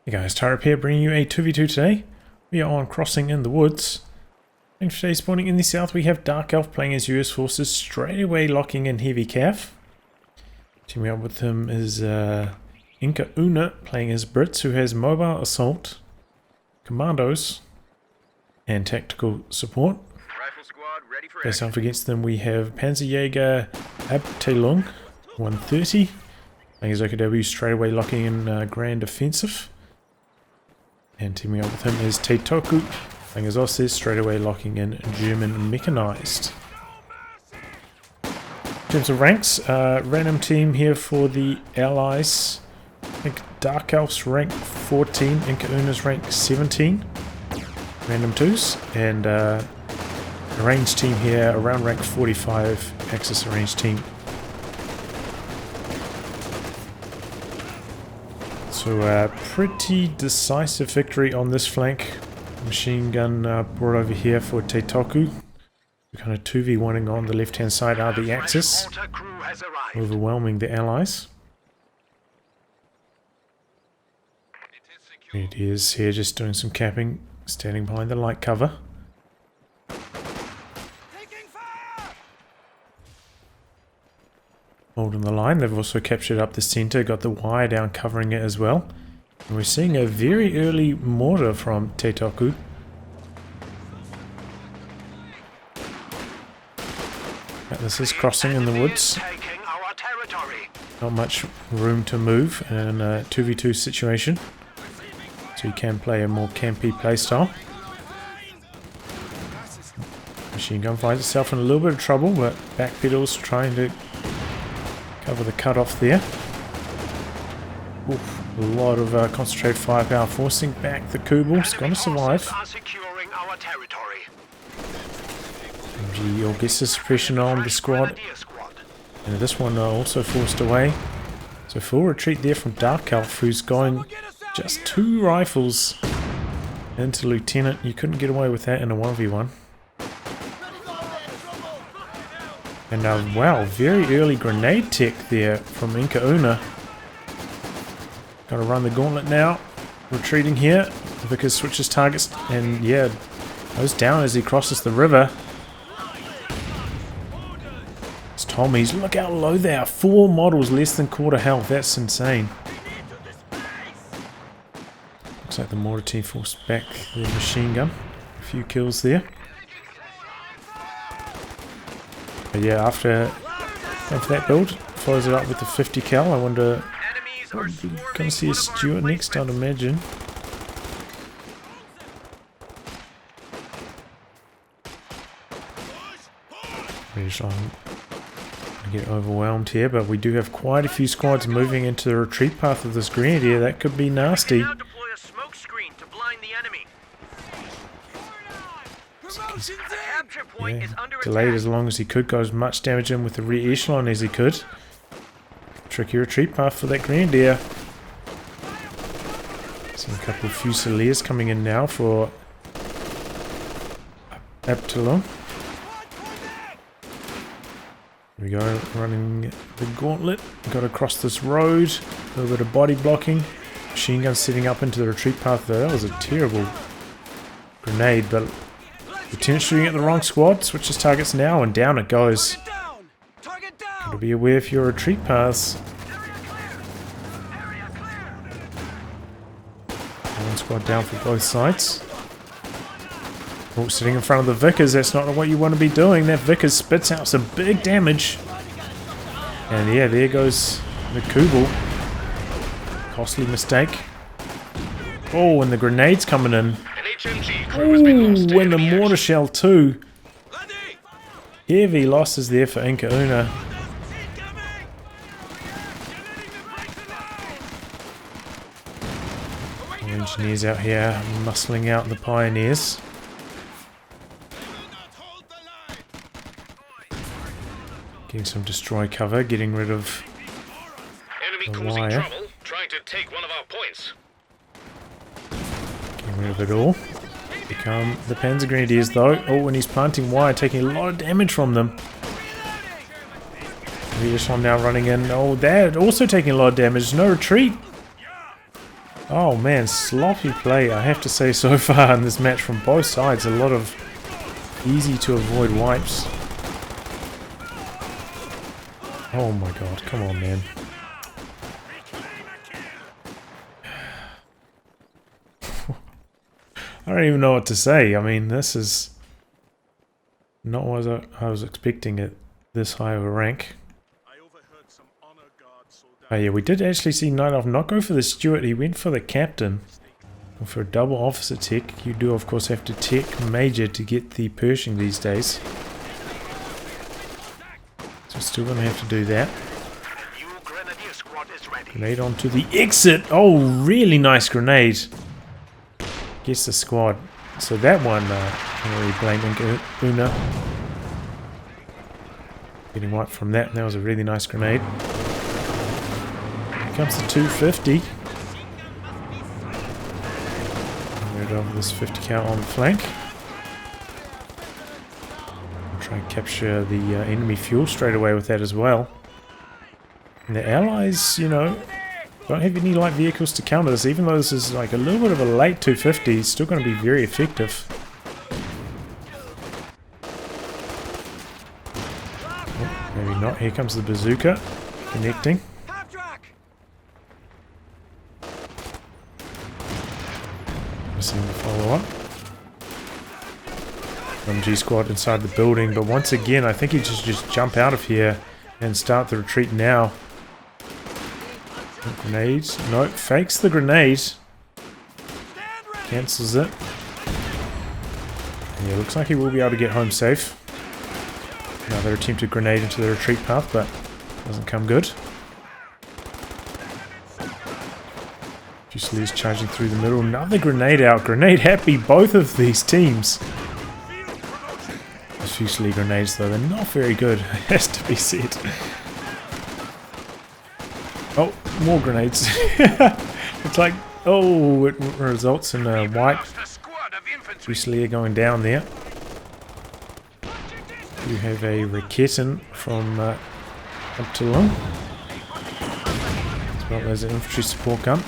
Hey guys, Tyrip here, bringing you a 2v2 today. We are on Crossing in the Woods. And today, spawning in the south, we have DarkElllf playing as US forces, straight away locking in heavy cav. Teaming up with him is IncaUna playing as Brits, who has mobile assault, commandos, and tactical support. Face off against them, we have Panzerjager-Abeilung 130 playing as IncaUna, straight away locking in grand offensive. And teaming up with him is Teitoku, playing as Ostheer, straight away locking in German mechanized. In terms of ranks, random team here for the Allies. I think DarkElllf's rank 14, IncaUna's rank 17. Random twos. And arranged team here around rank 45, Axis arranged team. So pretty decisive victory on this flank. Machine gun brought over here for Teitoku. We're kind of 2v1ing on the left hand side are the Axis, overwhelming the Allies. It is here just doing some capping, standing behind the light cover. Holding the line, they've also captured up the center, got the wire down covering it as well. And we're seeing a very early mortar from Teitoku. This is Crossing in the Woods. Not much room to move in a 2v2 situation. So you can play a more campy playstyle. Machine gun finds itself in a little bit of trouble, but backpedals trying to cover the cutoff there. Oof, a lot of concentrated firepower forcing back the Kubel. It's going to survive. MG or gets the suppression on the squad. And this one also forced away. So full retreat there from DarkElllf, who's going just 2 rifles into Lieutenant. You couldn't get away with that in a 1v1. And wow, very early grenade tech there from IncaUna. Gotta run the gauntlet now. Retreating here. Vickers switches targets and yeah, goes down as he crosses the river. It's Tommy's. Look how low they are. 4 models, less than quarter health. That's insane. Looks like the mortar team forced back the machine gun. A few kills there. But yeah, after that build, follows it up with the 50 cal. I wonder, we're going to see a Stuart next, I'd imagine. We're trying to get overwhelmed here, but we do have quite a few squads moving into the retreat path of this grenadier. That could be nasty. Yeah, delayed as long as he could, got as much damage in with the rear echelon as he could. Tricky retreat path for that grenadier. See a couple of Fusiliers coming in now for Abeilung. Here we go, running the gauntlet. Got to cross this road. A little bit of body blocking. Machine gun setting up into the retreat path there. That was a terrible grenade, but Lieutenant shooting at the wrong squad, switches targets now, and down it goes. Gotta be aware of your retreat paths. One squad down for both sides. Oh, sitting in front of the Vickers, that's not what you want to be doing. That Vickers spits out some big damage. And yeah, there goes the Kubel. Costly mistake. Oh, and the grenade's coming in. Ooh, and the mortar shell too. Heavy losses there for IncaUna. Engineers out here muscling out the pioneers. Getting some destroy cover, getting rid of the wire. Trying to take one of our points. Getting rid of it all. Become the Panzer Grenadiers though. Oh, and he's planting wire, taking a lot of damage from them. The echelon now running in. Oh, they're also taking a lot of damage. No retreat. Oh man, sloppy play, I have to say so far in this match from both sides. A lot of easy to avoid wipes. Oh my god, come on man. I don't even know what to say. I mean, this is not what I was expecting at this high of a rank. Oh yeah, we did actually see Night Elf not go for the steward, he went for the captain. And for a double officer tech, you do of course have to tech major to get the Pershing these days. So still gonna have to do that. Grenade onto the exit! Oh, really nice grenade! Gets the squad. So that one, can't really blame IncaUna. Getting wiped from that, that was a really nice grenade. Comes the 250. Rid of this 50 cal on the flank. I'll try and capture the enemy fuel straight away with that as well. And the allies, you know, don't have any light vehicles to counter this. Even though this is like a little bit of a late 250, it's still going to be very effective. Oh, maybe not. Here comes the bazooka. Connecting. Missing the follow-up. MG squad inside the building, but once again I think he just jump out of here and start the retreat now. Grenades. No, fakes the grenade. Cancels it. Yeah, looks like he will be able to get home safe. Another attempted grenade into the retreat path, but doesn't come good. Fusiliers charging through the middle. Another grenade out. Grenade happy, both of these teams. Those Fusilier grenades, though, they're not very good. It has to be said. Oh, more grenades. It's like, oh, it results in a wipe. Fusilier going down there. You have a Raketin from Abtalon. As well as an infantry support gun.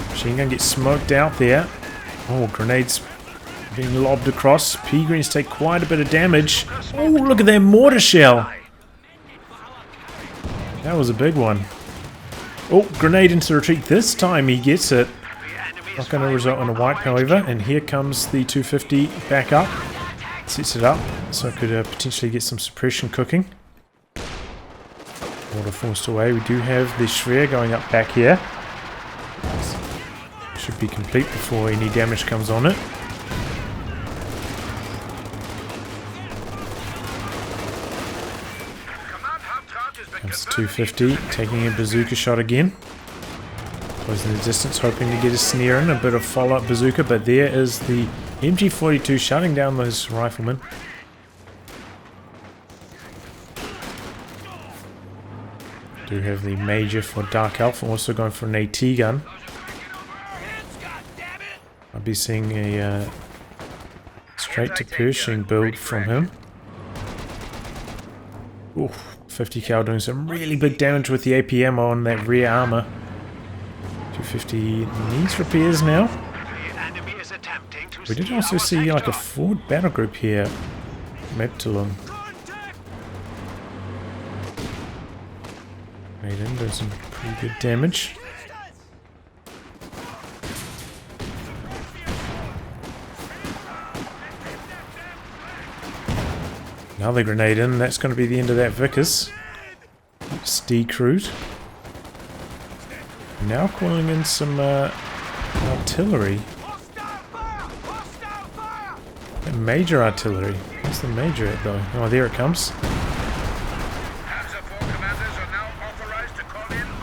Machine gun gets smoked out there. Oh, grenades being lobbed across. P-Greens take quite a bit of damage. Oh, look at that mortar shell. That was a big one. Oh, grenade into retreat. This time he gets it. Not going to result in a wipe, however. And here comes the 250 back up. Sets it up so it could potentially get some suppression cooking. Water forced away. We do have the Schwer going up back here. Should be complete before any damage comes on it. Comes the 250, taking a bazooka shot again. Closing the distance, hoping to get a snare in, a bit of follow-up bazooka, but there is the MG42 shutting down those riflemen. Do have the Major for DarkElllf, also going for an AT gun. I'll be seeing a straight to Pershing build from him. Oof, 50 cal doing some really big damage with the APM on that rear armor. 250 needs repairs now. We did also see like a forward battle group here. Meptalon. Made in, doing some pretty good damage. Another grenade in, that's going to be the end of that Vickers. Decrewed. Now calling in some artillery. Major artillery. Where's the major at though? Oh, there it comes.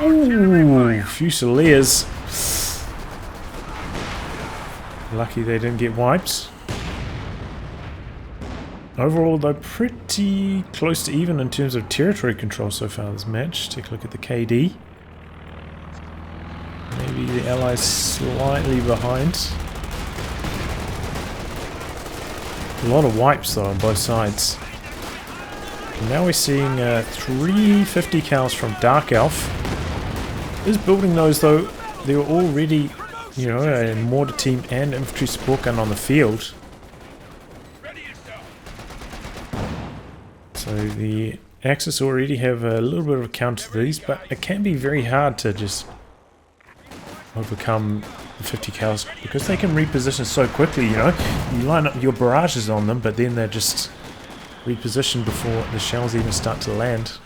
Ooh, Fusiliers. Lucky they didn't get wiped. Overall, though, pretty close to even in terms of territory control so far this match. Take a look at the KD. Maybe the Allies slightly behind. A lot of wipes, though, on both sides. And now we're seeing 350 cals from DarkElllf. Is building those though. There were already, you know, a mortar team and infantry support gun on the field. So the Axis already have a little bit of a counter to these, but it can be very hard to just overcome the 50 cals because they can reposition so quickly, you know. You line up your barrages on them, but then they're just repositioned before the shells even start to land.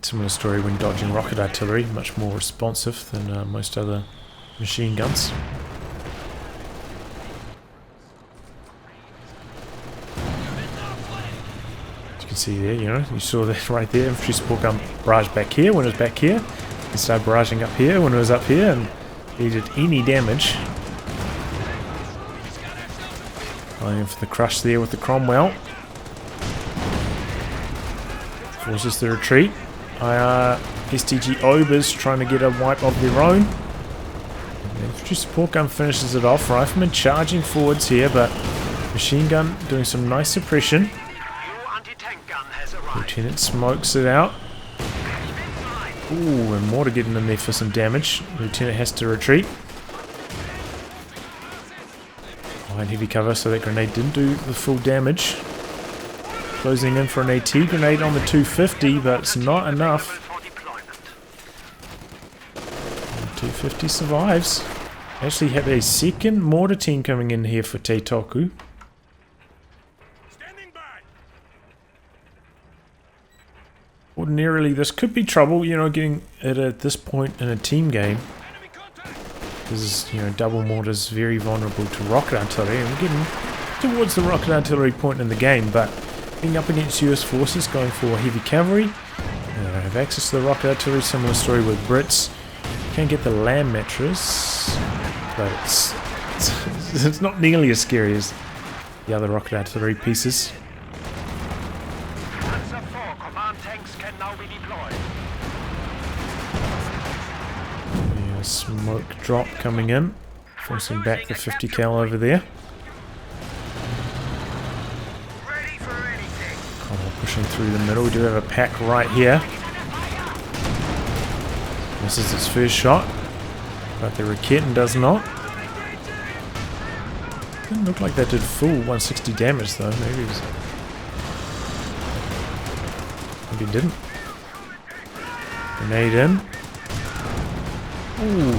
Similar story when dodging rocket artillery, much more responsive than most other machine guns. As you can see there, you know, you saw that right there, infantry support gun barrage back here when it was back here, and started barraging up here when it was up here, and he did any damage. Going for the crush there with the Cromwell. Forces the retreat. STG Obers trying to get a wipe of their own. The infantry support gun finishes it off. Rifleman charging forwards here, but machine gun doing some nice suppression. Lieutenant smokes it out. Ooh, and mortar getting in there for some damage. Lieutenant has to retreat. Behind heavy cover so that grenade didn't do the full damage. Closing in for an AT grenade on the 250, but it's not enough. 250 survives. Actually have a second mortar team coming in here for Teitoku. Ordinarily this could be trouble, you know, getting it at this point in a team game. Because, you know, double mortars very vulnerable to rocket artillery, and we're getting towards the rocket artillery point in the game, but being up against US forces going for heavy cavalry, have access to the rocket artillery, similar story with Brits. Can't get the land matches, but it's not nearly as scary as the other rocket artillery pieces. Yeah, smoke drop coming in, forcing back the 50 cal over there. Pushing through the middle. We do have a pack right here. This is its first shot, but the Raketten does not. Didn't look like that did full 160 damage though. Maybe it didn't. Grenade in. Ooh,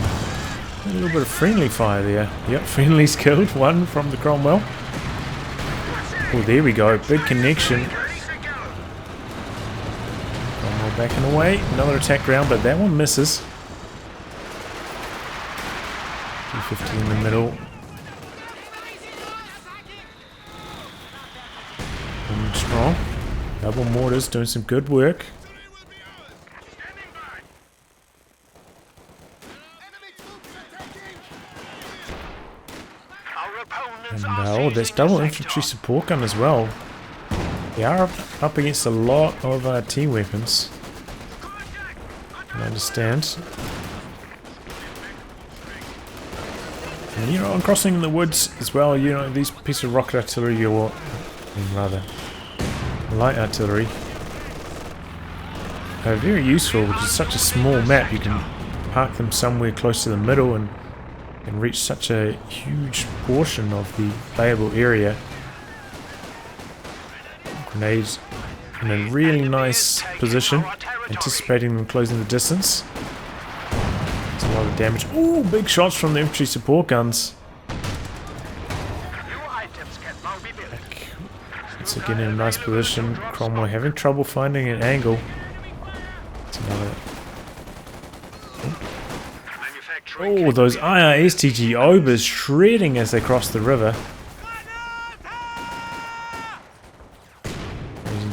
a little bit of friendly fire there. Yep, friendly's killed one from the Cromwell. Oh, there we go. Big connection. Backing away, another attack round, but that one misses. 250 in the middle. And strong. Double mortars doing some good work. And oh, there's double infantry support gun as well. They are up against a lot of team weapons. I understand. And you know, on crossing the woods as well, you know, these pieces of rocket artillery, or rather light artillery, are very useful because it's such a small map. You can park them somewhere close to the middle and reach such a huge portion of the playable area. Grenades in a really nice position, anticipating them closing the distance. It's a lot of damage. Ooh, big shots from the infantry support guns. It's again in a nice position. Cromwell having trouble finding an angle. It's another. Oh, those IRSTG Obers shredding as they cross the river.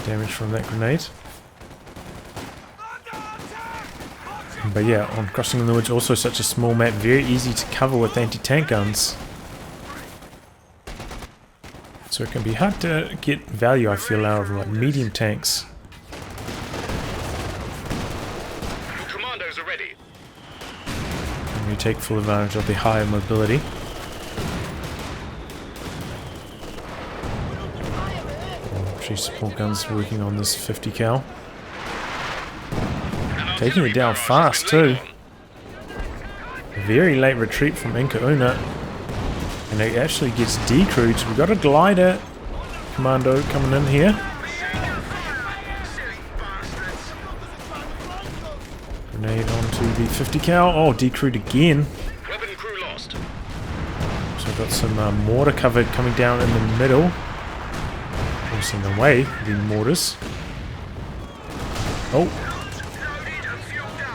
Damage from that grenade. But yeah, on crossing in the woods, also such a small map, very easy to cover with anti-tank guns. So it can be hard to get value, I feel, out of like medium tanks. Commandos are ready. And we take full advantage of the higher mobility. Support guns working on this 50 cal. Taking it down fast too. A very late retreat from IncaUna. And it actually gets decrewed. So we've got a glider commando coming in here. Grenade onto the 50 cal. Oh, decrewed again. Weapon crew lost. So we've got some mortar cover coming down in the middle. Also in the way, the mortars. Oh.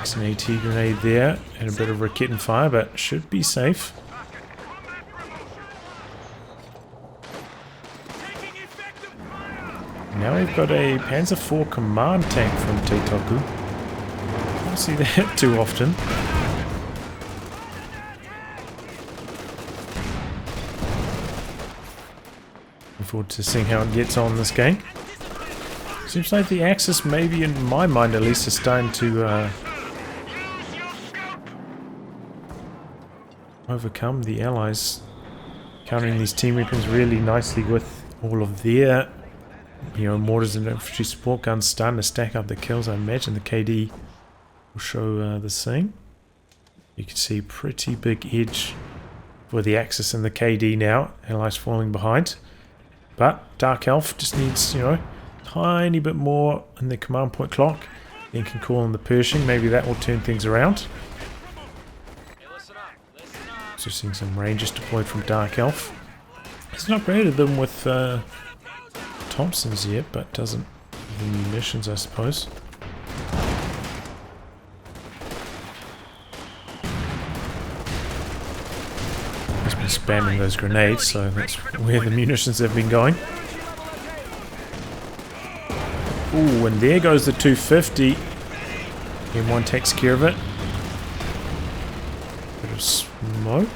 It's an AT grenade there. And a bit of raket and fire, but should be safe. Now we've got a Panzer IV command tank from Teitoku. Don't see that too often. Looking forward to seeing how it gets on this game. Seems like the Axis, maybe in my mind at least, is starting to overcome the Allies. Countering these team weapons really nicely with all of their mortars and infantry support guns starting to stack up the kills. I imagine the KD will show the same. You can see pretty big edge for the Axis and the KD now. Allies falling behind. But DarkElllf just needs, tiny bit more in the command point clock. Then can call on the Pershing. Maybe that will turn things around. Also seeing some Rangers deployed from DarkElllf. He's not upgraded them with Thompsons yet, but doesn't have the munitions, I suppose. He's been spamming those grenades, so that's where the munitions have been going. Ooh, and there goes the 250. M1 takes care of it. Bit of smoke.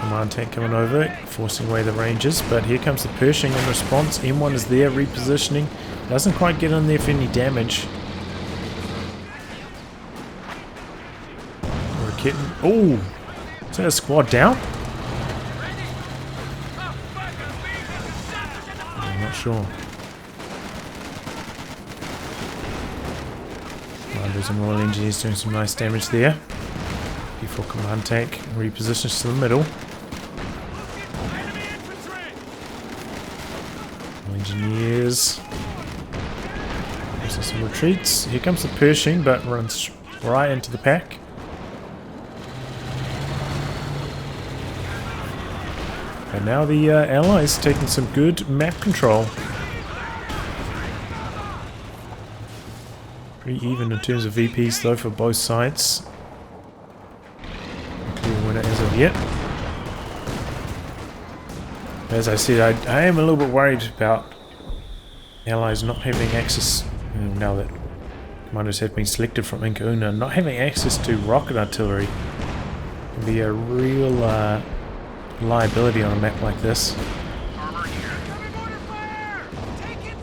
Command tank coming over, forcing away the Rangers, but here comes the Pershing in response. M1 is there, repositioning. Doesn't quite get in there for any damage. Oh! Is that a squad down? I'm not sure. Commandos and Royal Engineers doing some nice damage there. P4 command tank repositions to the middle. Engineers. There's some retreats. Here comes the Pershing, but runs right into the pack. And now the Allies taking some good map control. Pretty even in terms of VPs though for both sides. Clear winner as of yet. As I said, I am a little bit worried about Allies not having access, now that commandos have been selected from IncaUna, not having access to rocket artillery can be a real liability on a map like this.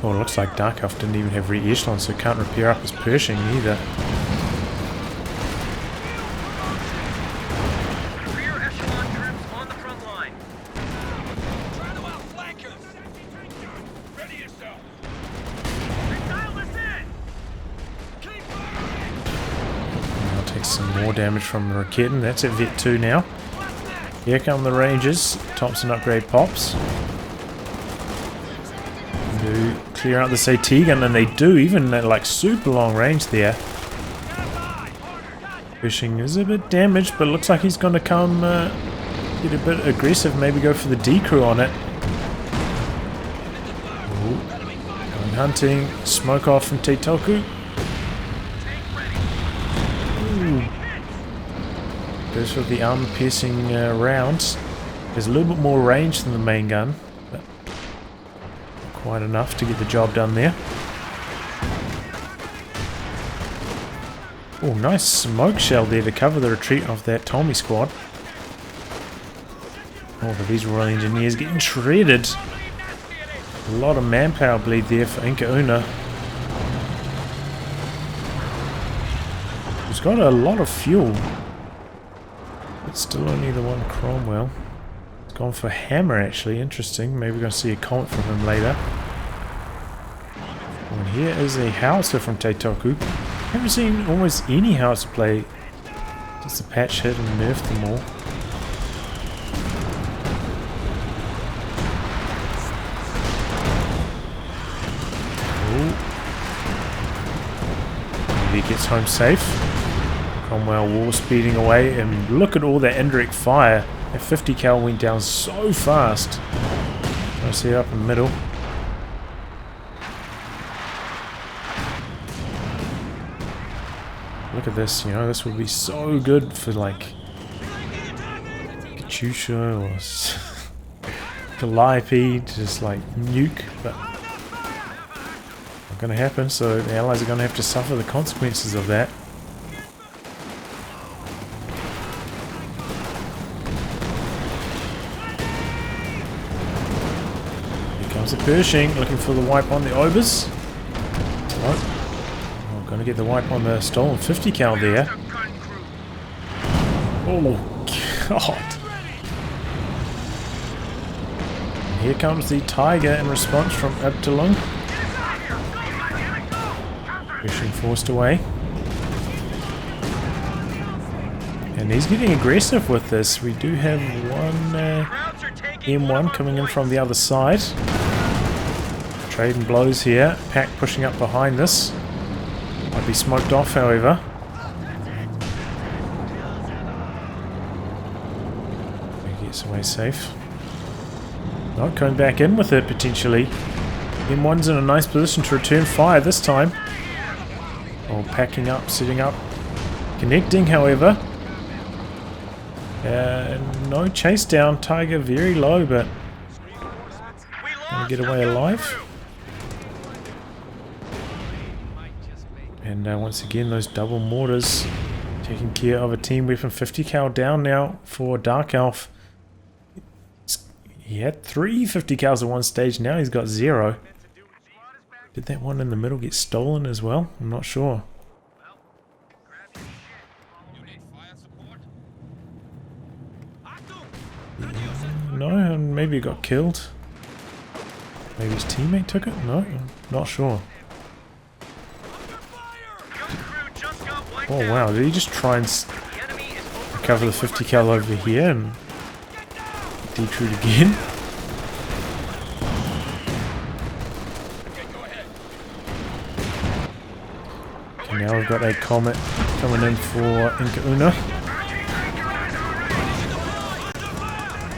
Oh, it looks like DarkElllf didn't even have re-echelon, so can't repair up his Pershing either. Damage from the Raketten. That's at Vet 2 now. Here come the Rangers. Thompson upgrade pops. Do clear out this AT gun, and they do, even at like super long range there. Pershing is a bit damaged, but looks like he's going to come get a bit aggressive, maybe go for the decrew on it. Ooh. Going hunting. Smoke off from Teitoku. Goes for the armor-piercing rounds. There's a little bit more range than the main gun, but quite enough to get the job done there. Oh, nice smoke shell there to cover the retreat of that Tommy squad. Oh, but these Royal Engineers getting shredded. A lot of manpower bleed there for IncaUna. He's got a lot of fuel. But still only the one Cromwell. It's gone for Hammer actually, interesting. Maybe we're going to see a comment from him later. Here is a howitzer from Teitoku. Haven't seen almost any howitzer play. Just a patch hit and nerfed them all. He gets home safe. Cromwell war speeding away, and look at all that indirect fire. That 50 cal went down so fast. I see it up in the middle. Look at this, you know, this would be so good for like Katyusha or Calliope, just like nuke, but not going to happen, so the allies are going to have to suffer the consequences of that. Here comes the Pershing, looking for the wipe on the Obers. Oh, going to get the wipe on the stolen 50 cal there. Oh, God. And here comes the Tiger in response from Abeilung. Pushing forced away. And he's getting aggressive with this. We do have one M1 coming in from the other side. Trading blows here. Pack pushing up behind this. Might be smoked off, however. He gets away safe. Not coming back in with it, potentially. M1's in a nice position to return fire this time. Oh, packing up, setting up. Connecting, however. No chase down. Tiger very low, but gonna get away alive. And once again, those double mortars taking care of a team weapon. 50 cal down now for DarkElllf. He had 3 50 cals at one stage, now he's got 0. Did that one in the middle get stolen as well? I'm not sure. No, maybe he got killed. Maybe his teammate took it? No, not sure. Oh wow, did he just try and recover the 50 cal over here and detrude again? Okay, now we've got a comet coming in for IncaUna.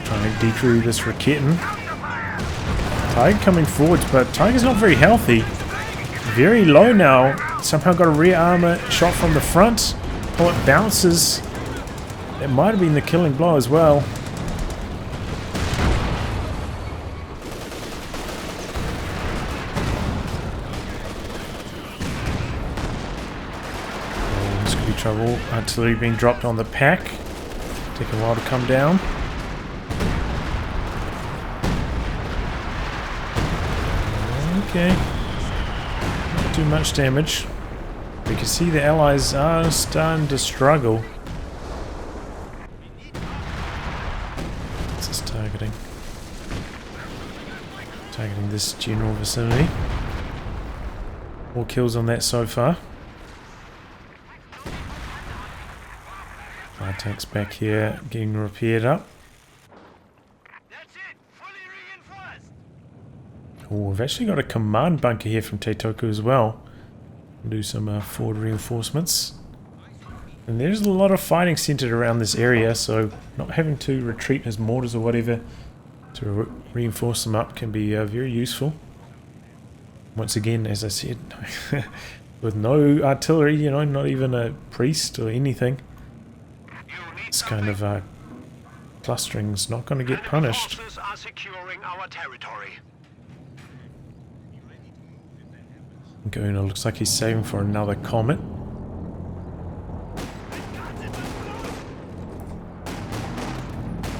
Trying to detrude this Raketten. Tiger coming forwards, but Tiger's not very healthy. Very low now. Somehow got a rear armor shot from the front. Oh, it bounces. It might have been the killing blow as well. Oh, this could be trouble. Artillery being dropped on the pack. Taking a while to come down. Okay. Not too much damage. We can see the allies are starting to struggle. What's this targeting? Targeting this general vicinity. 4 kills on that so far. Fire tanks back here getting repaired up. Oh, we've actually got a command bunker here from Teitoku as well. Do some forward reinforcements. And there's a lot of fighting centered around this area, so not having to retreat his mortars or whatever to reinforce them up can be very useful. Once again, as I said, with no artillery, you know, not even a priest or anything, this kind of clustering's not going to get punished. IncaUna looks like he's saving for another comet.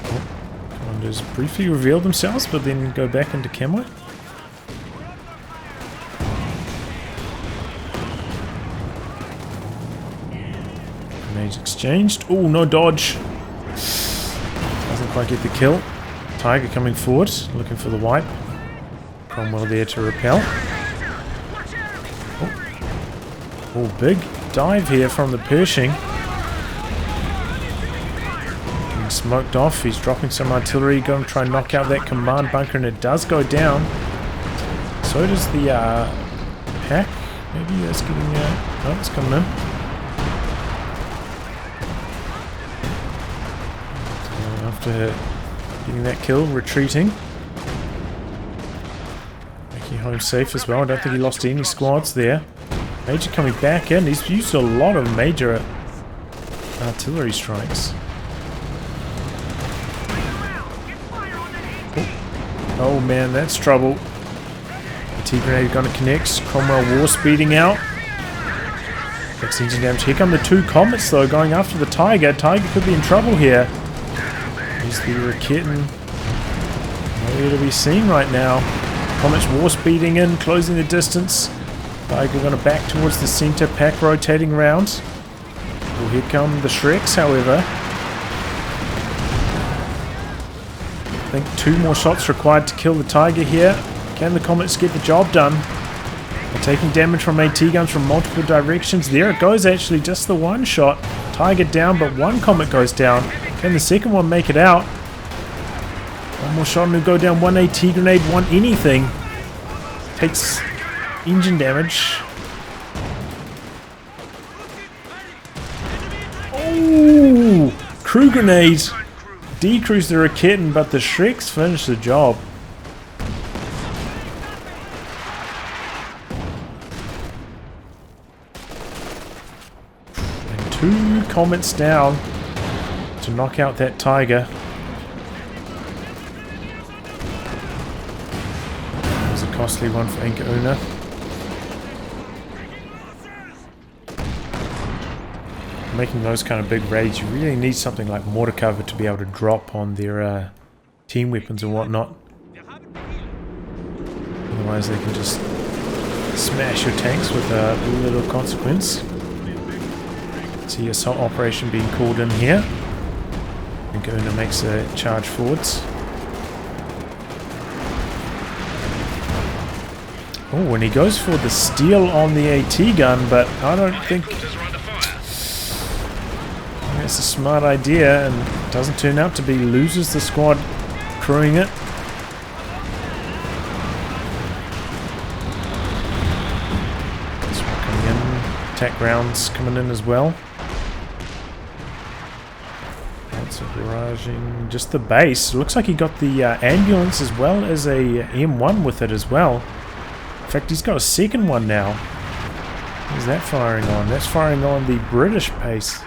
Oh, commanders briefly reveal themselves, but then go back into camo. Grenades exchanged. Oh, no dodge. Doesn't quite get the kill. Tiger coming forward, looking for the wipe. Cromwell there to repel. Oh, big dive here from the Pershing. Getting smoked off. He's dropping some artillery. Going to try and knock out that command bunker, and it does go down. So does the pack. Maybe that's getting... oh, it's coming in. So after getting that kill, retreating. Making home safe as well. I don't think he lost any squads there. Major coming back in. He's used a lot of major artillery strikes. Oh man, that's trouble. The T-grenade going to connect. Cromwell War speeding out. Takes engine damage. Here come the two comets though, going after the Tiger. Tiger could be in trouble here. He's the Raketin. Nowhere to be seen right now. Comets War speeding in, closing the distance. Tiger going to back towards the center, pack rotating around. Well, here come the Shreks, however. I think 2 more shots required to kill the Tiger here. Can the Comets get the job done? They're taking damage from AT guns from multiple directions. There it goes, actually, just the one shot. Tiger down, but 1 Comet goes down. Can the second one make it out? 1 more shot and it'll go down. 1 AT grenade, 1 anything. Takes engine damage. Oh! Crew grenade! Decreased the Raketin, but the Shreks finished the job. And 2 Comets down to knock out that Tiger. That was a costly one for IncaUna. Making those kind of big raids, you really need something like mortar cover to be able to drop on their team weapons and whatnot. Otherwise they can just smash your tanks with little consequence. See assault operation being called in here. IncaUna makes a charge forwards. Oh, and he goes for the steal on the AT gun, but I don't think... It's a smart idea, and it doesn't turn out to be. Loses the squad crewing it. This one coming in. Attack rounds coming in as well. Lots of barraging. Just the base. Looks like he got the ambulance as well as a M1 with it as well. In fact, he's got a second one now. Who's that firing on? That's firing on the British base.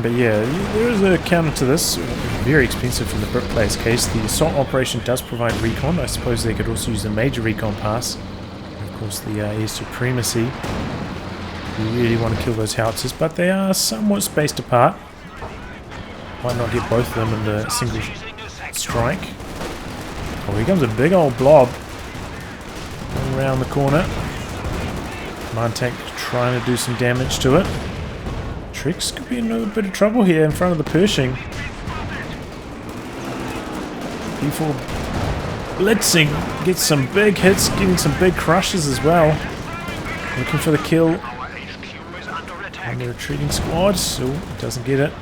But yeah, there is a counter to this. Very expensive in the Brit player's case. The assault operation does provide recon. I suppose they could also use the major recon pass. And of course the air supremacy. You really want to kill those howitzers, but they are somewhat spaced apart. Might not get both of them in the single strike. Oh, here comes a big old blob. Going around the corner. Command tank trying to do some damage to it. Shreks could be in a bit of trouble here in front of the Pershing. P4 blitzing, gets some big hits, getting some big crushes as well. Looking for the kill on the retreating squads. Oh, doesn't get it.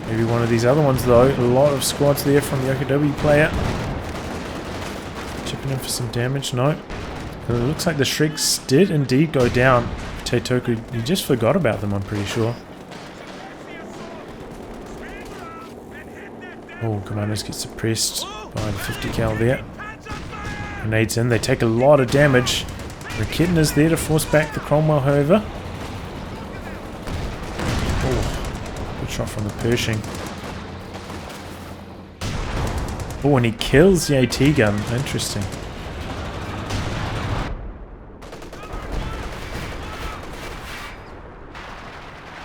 Maybe one of these other ones though. A lot of squads there from the IncaUna player. Chipping in for some damage. No. It looks like the Shreks did indeed go down. Teitoku, you just forgot about them, I'm pretty sure. Oh, commanders get suppressed by the 50 cal there. Grenades in, they take a lot of damage. Raketin is there to force back the Cromwell, however. Oh, good shot from the Pershing. Oh, and he kills the AT gun. Interesting.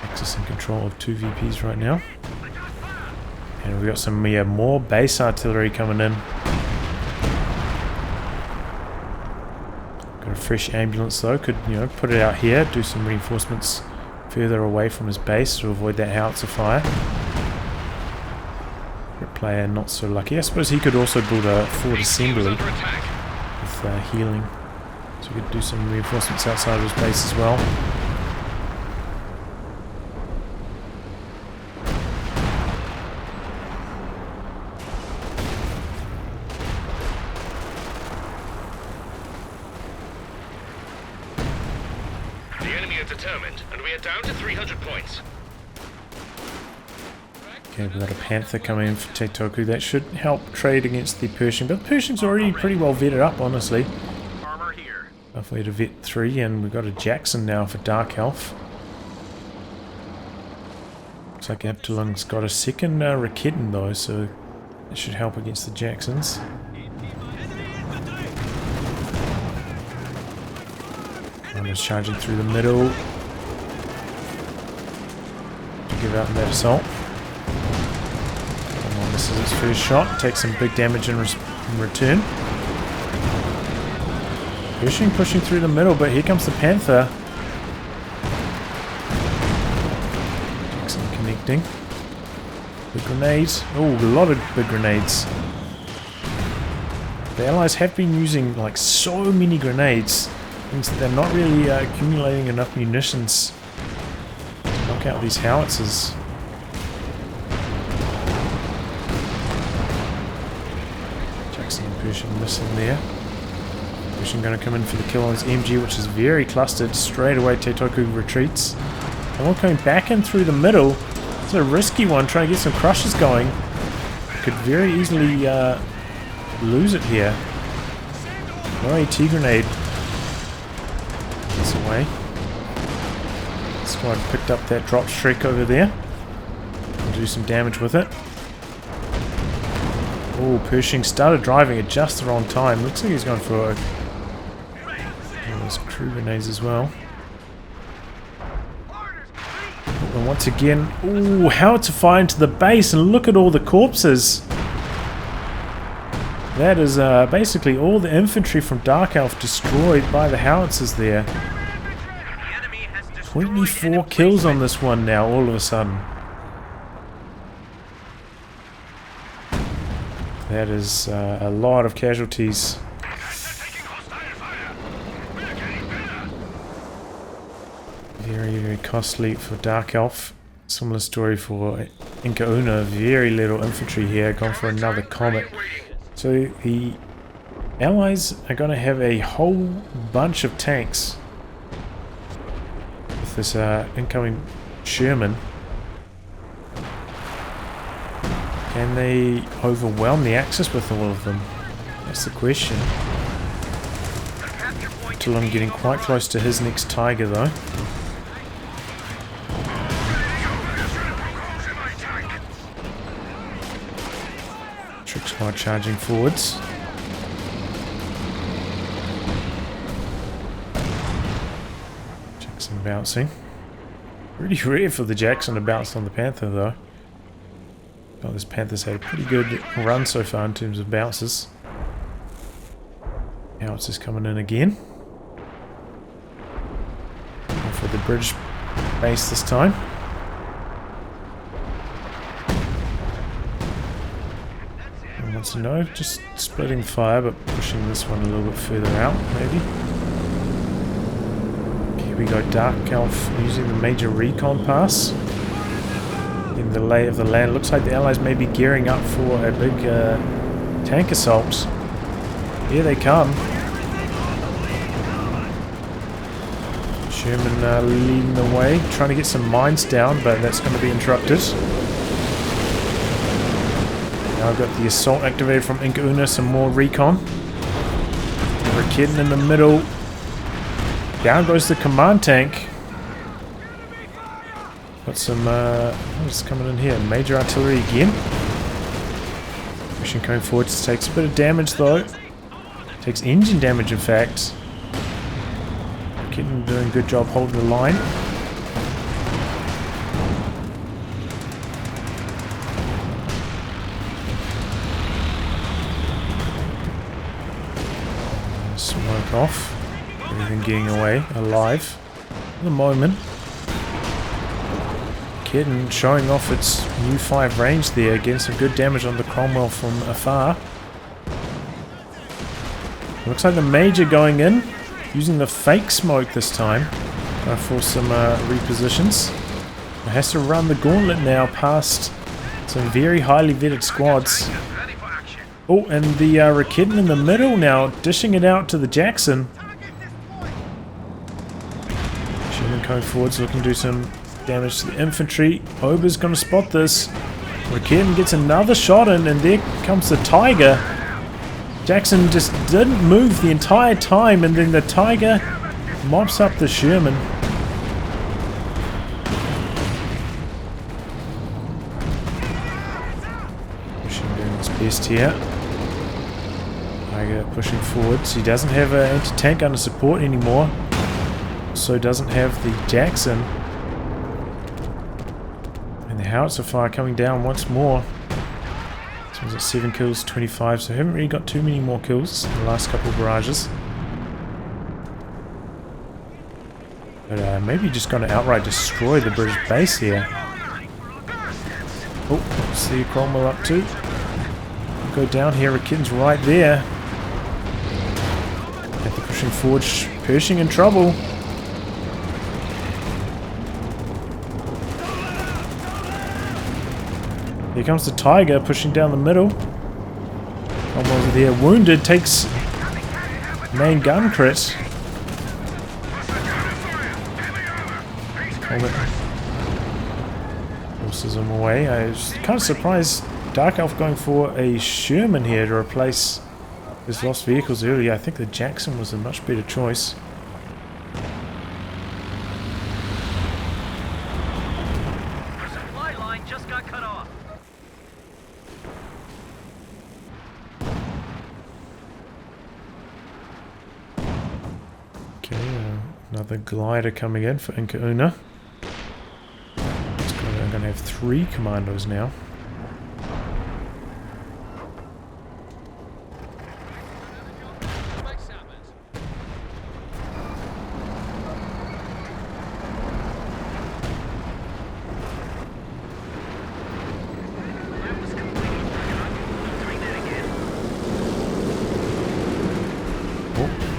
Axis in control of 2 VPs right now. And we've got some more base artillery coming in. Got a fresh ambulance though, could put it out here, do some reinforcements further away from his base to avoid that howitzer fire. Grit player not so lucky. I suppose he could also build a forward assembly Under attack. with healing. So we could do some reinforcements outside of his base as well. The enemy are determined, and we are down to 300 points. Okay, we've got a Panther coming in for Teitoku. That should help trade against the Pershing, but the Pershing's already pretty well vetted up, honestly. Armor here. Hopefully to vet 3, and we've got a Jackson now for DarkElllf. Looks like Abdulung's got a second Raketen though, so it should help against the Jacksons. Runner's charging through the middle to give out that assault. This is his first shot, takes some big damage in return. Pushing through the middle, but here comes the Panther. Jackson connecting. Big grenades. Oh, a lot of big grenades. The Allies have been using like so many grenades, means that they're not really accumulating enough munitions to knock out these howitzers. Pershing missing there. Pershing going to come in for the kill on his MG, which is very clustered. Straight away Teitoku retreats. And we're coming back in through the middle. It's a risky one, trying to get some crushes going. Could very easily lose it here. No AT grenade. That's away. Squad picked up that drop streak over there. We'll do some damage with it. Oh, Pershing started driving at just the wrong time. Looks like he's going for those crew grenades as well. And once again, oh, how to fire into the base, and look at all the corpses. That is basically all the infantry from DarkElllf destroyed by the howitzers there. 24 kills on this one now, all of a sudden. That is a lot of casualties. Very, very costly for DarkElllf. Similar story for IncaUna. Very little infantry here, gone for another comet. So the Allies are going to have a whole bunch of tanks with this incoming Sherman. Can they overwhelm the Axis with all of them? That's the question. Abdulung getting quite close to his next Tiger though. Trick Squad charging forwards. Jackson bouncing. Pretty rare for the Jackson to bounce on the Panther though. Oh, this Panther's had a pretty good run so far in terms of bounces. Now it's just coming in again. Going for the British base this time. And wants to know, just splitting fire but pushing this one a little bit further out, maybe. Here we go, DarkElllf using the major recon pass. In the lay of the land. Looks like the Allies may be gearing up for a big tank assault. Here they come. Sherman leading the way, trying to get some mines down, but that's going to be interrupted. Now I've got the assault activated from IncaUna, some more recon. Raketen in the middle. Down goes the command tank. Got some, what's coming in here? Major artillery again. Mission going forward, takes a bit of damage though. Takes engine damage in fact. Raketen doing a good job holding the line. Smoke off. Everything getting away alive. For the moment. Kitten showing off its new 5 range there, getting some good damage on the Cromwell from afar. Looks like the Major going in, using the fake smoke this time for some repositions. It has to run the gauntlet now past some very highly vetted squads. Oh, and the Rakitten in the middle now, dishing it out to the Jackson. Sherman going forwards, looking to do some damage to the infantry. Ober's going to spot this. Rakitten gets another shot in, and there comes the Tiger. Jackson just didn't move the entire time, and then the Tiger mops up the Sherman. Pushing doing his best here. Tiger pushing forwards. He doesn't have an anti-tank under support anymore. So doesn't have the Jackson. And the howitzer fire coming down once more. This one's at 7 kills, 25, so haven't really got too many more kills in the last couple of barrages. But maybe just going to outright destroy the British base here. Oh, what's the Cromwell up to? Go down here, Rakitten's right there. They're pushing forward, Pershing in trouble. Here comes the Tiger pushing down the middle. Cromwell's there, wounded, takes main gun crit. Forces him away. I was kind of surprised DarkElllf going for a Sherman here to replace his lost vehicles earlier. I think the Jackson was a much better choice. The supply line just got cut off. Okay, another glider coming in for IncaUna. I'm going to have 3 commandos now.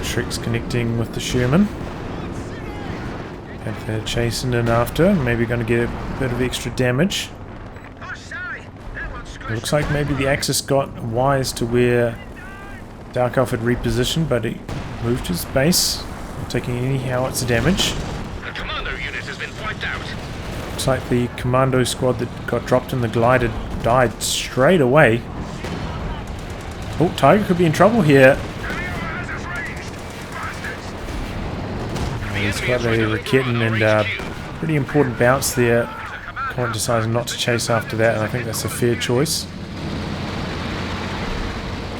Trick's connecting with the Sherman. And they're chasing in after. Maybe going to get a bit of extra damage. It looks like maybe the Axis got wise to where DarkElllf had repositioned, but he moved his base, not taking any howitzer damage. The commando unit has been wiped out. Looks like the commando squad that got dropped in the glider died straight away. Oh, Tiger could be in trouble here. He's got a Rakitten and pretty important bounce there. Command decides not to chase after that, and I think that's a fair choice.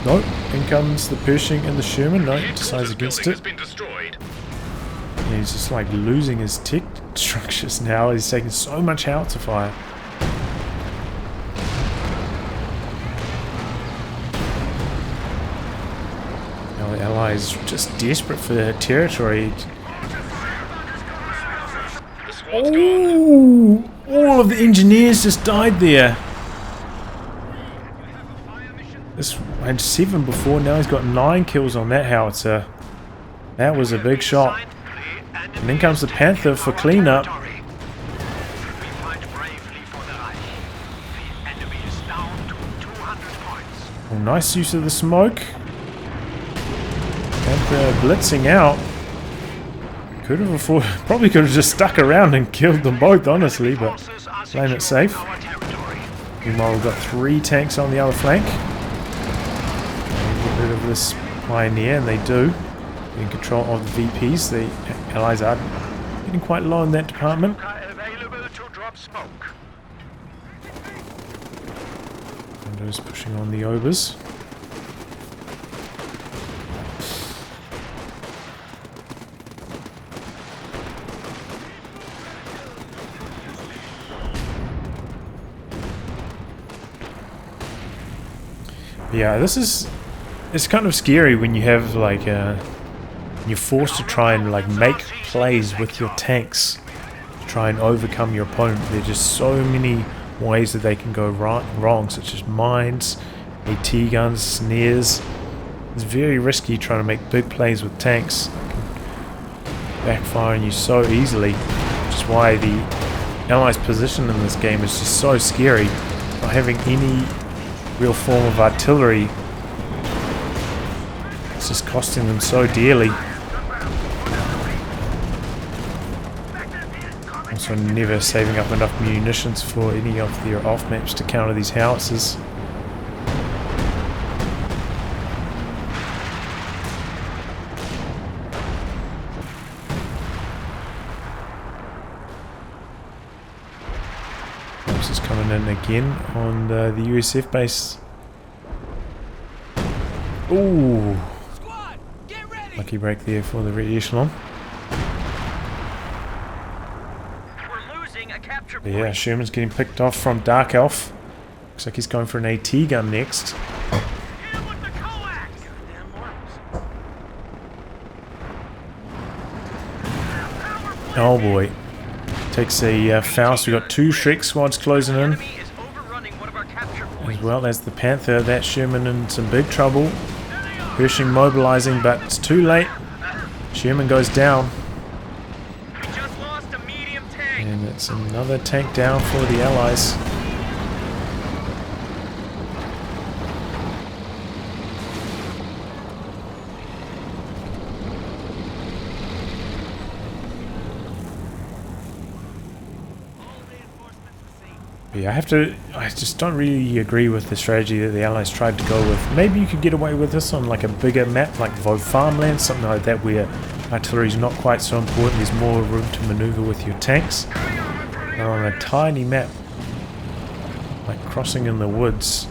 No, in comes the Pershing and the Sherman. No, he decides against it. Yeah, he's just like losing his tech structures now. He's taking so much howitzer fire. Now the Allies just desperate for their territory. Oh! All of the engineers just died there. This had 7 before, now he's got 9 kills on that howitzer. That was a big shot. And then comes the Panther for cleanup. Oh, nice use of the smoke. Panther blitzing out. Could have probably could have just stuck around and killed them both, honestly, but playing it safe. Meanwhile, we've got 3 tanks on the other flank. Get rid of this Pioneer, and they do. In control of the VPs. The Allies are getting quite low in that department. And those pushing on the Obers. Yeah, it's kind of scary when you have like you're forced to try and like make plays with your tanks try and overcome your opponent. There are just so many ways that they can go wrong, such as mines, AT guns, snares. It's very risky trying to make big plays with tanks. Backfiring you so easily, which is why the Allies' position in this game is just so scary. Not having any real form of artillery, it's just costing them so dearly. Also never saving up enough munitions for any of their off maps to counter these howitzers. This is coming in again on the USF base. Ooh, lucky break there for the red echelon. But yeah, Sherman's getting picked off from DarkElllf. Looks like he's going for an AT gun next. Oh boy. Takes a Faust. We've got 2 Shrek squads closing in. As well as the Panther. That Sherman in some big trouble. Pershing mobilizing, but it's too late. Sherman goes down. And it's another tank down for the Allies. But yeah, I just don't really agree with the strategy that the Allies tried to go with. Maybe you could get away with this on like a bigger map, like Vaux Farmland, something like that, where artillery is not quite so important. There's more room to maneuver with your tanks. Now on a tiny map, like crossing in the woods,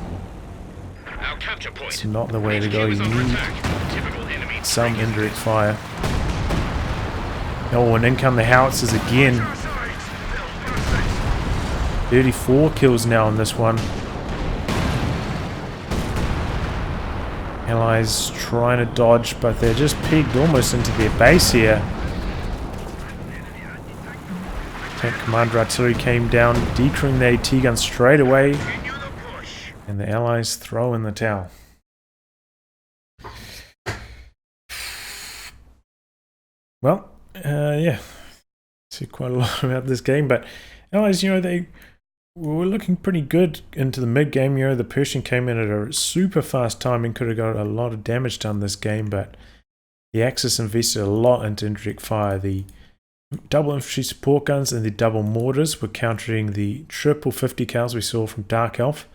it's not the way to go. You need some indirect fire. Oh, and in come the howitzers again. 34 kills now on this one. Allies trying to dodge, but they're just pegged almost into their base here. Tank Commander Artillery came down, decrewing the AT gun straight away, and the Allies throw in the towel. Well, yeah, see quite a lot about this game, but Allies, you know, they were looking pretty good into the mid game. You know, the Pershing came in at a super fast time and could have got a lot of damage done this game, but the Axis invested a lot into indirect fire. The double infantry support guns and the double mortars were countering the triple 50 cals we saw from DarkElllf,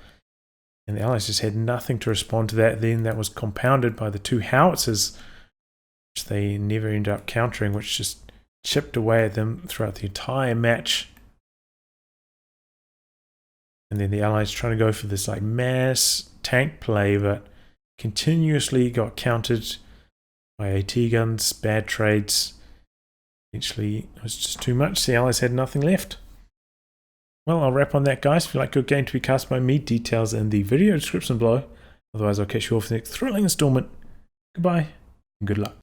and the Allies just had nothing to respond to that. Then that was compounded by the 2 howitzers, which they never ended up countering, which just chipped away at them throughout the entire match. And then the Allies trying to go for this like mass tank play, but continuously got countered by AT guns, bad trades. Eventually it was just too much. The Allies had nothing left. Well, I'll wrap on that, guys. If you like good game to be cast by me, details in the video description below. Otherwise, I'll catch you all for the next thrilling installment. Goodbye and good luck.